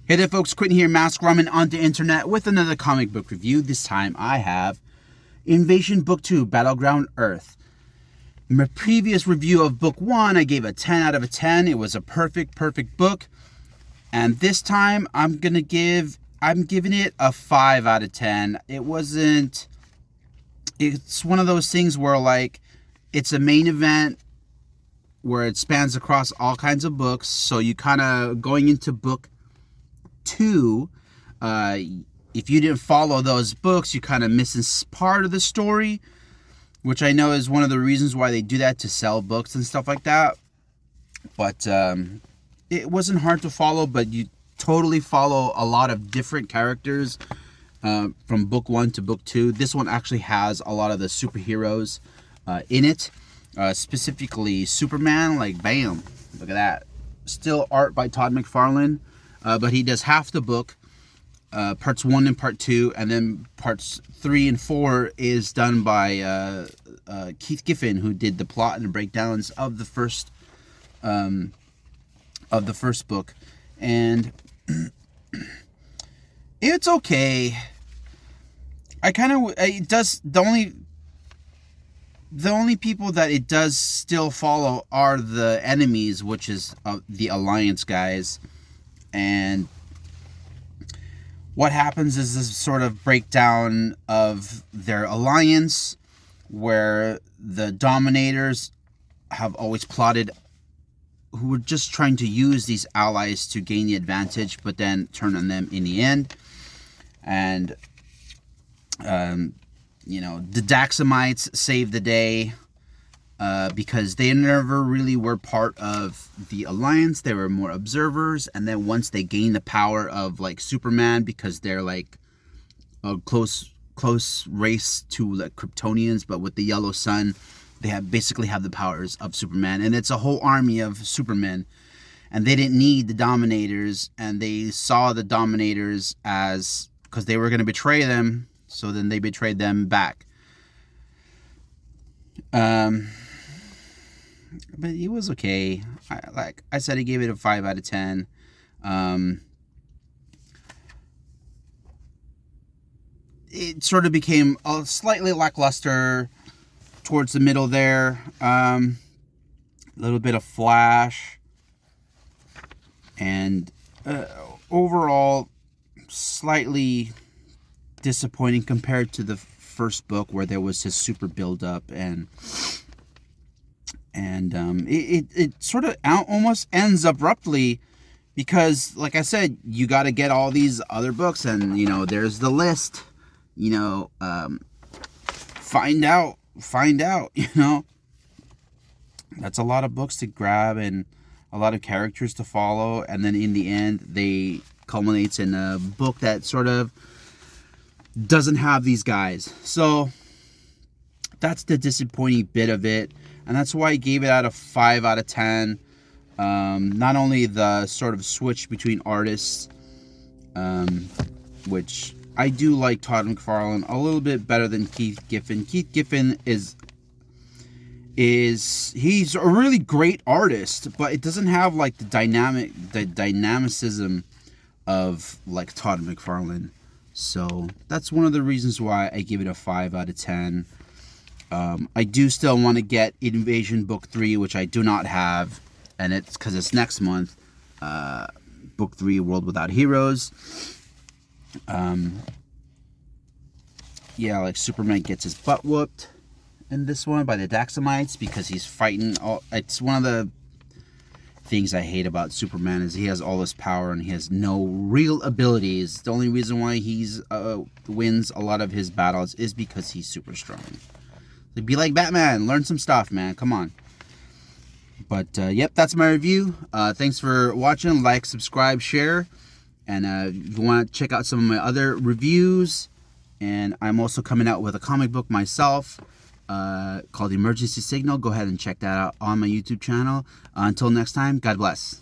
Hey there folks, Quentin here, Mask Ramen on the internet with another comic book review. This time I have Invasion Book 2, Battleground Earth. In my previous review of Book 1, I gave a 10 out of a 10. It was a perfect book. And this time I'm giving it a 5 out of 10. It's one of those things where like, it's a main event where it spans across all kinds of books. So you kind of going into book 2, if you didn't follow those books, you kind of missing part of the story, which I know is one of the reasons why they do that, to sell books and stuff like that. But it wasn't hard to follow, but you totally follow a lot of different characters from book 1 to book 2. This one actually has a lot of the superheroes in it, specifically Superman. Like, bam, look at that. Still art by Todd McFarlane. But he does half the book, parts 1 and part 2, and then parts 3 and 4 is done by Keith Giffen, who did the plot and breakdowns of the first book, and it's okay. The only people that it does still follow are the enemies, which is the Alliance guys. And what happens is this sort of breakdown of their alliance, where the Dominators have always plotted, who were just trying to use these allies to gain the advantage, but then turn on them in the end. And, the Daxamites save the day. Because they never really were part of the Alliance. They were more observers, and then once they gain the power of like Superman, because they're like a close race to like Kryptonians, but with the yellow sun, they basically have the powers of Superman, and it's a whole army of Supermen. And they didn't need the Dominators, and they saw the Dominators as, because they were going to betray them, so then they betrayed them back. But it was okay. Like I said, I gave it a 5 out of 10. It sort of became a slightly lackluster towards the middle there. A little bit of Flash. And overall, slightly disappointing compared to the first book, where there was this super build-up, and it sort of almost ends abruptly, because like I said, you got to get all these other books, and there's the list, find out, that's a lot of books to grab and a lot of characters to follow, and then in the end they culminates in a book that sort of doesn't have these guys. So that's the disappointing bit of it, and that's why I gave it out of 5 out of 10. Not only the sort of switch between artists, which I do like Todd McFarlane a little bit better than Keith Giffen. Keith Giffen is he's a really great artist, but it doesn't have like the dynamicism of like Todd McFarlane. So that's one of the reasons why I give it a 5 out of 10. I do still want to get Invasion Book 3, which I do not have, and it's because it's next month. Book 3, World Without Heroes. Like Superman gets his butt whooped in this one by the Daxamites, because he's fighting. It's one of the things I hate about Superman, is he has all this power and he has no real abilities. The only reason why he's wins a lot of his battles is because he's super strong. Like, be like Batman, learn some stuff, man. Come on. But yep, that's my review. Thanks for watching. Like, subscribe, share, and if you want to check out some of my other reviews, and I'm also coming out with a comic book myself called Emergency Signal. Go ahead and check that out on my YouTube channel. Until next time, God bless.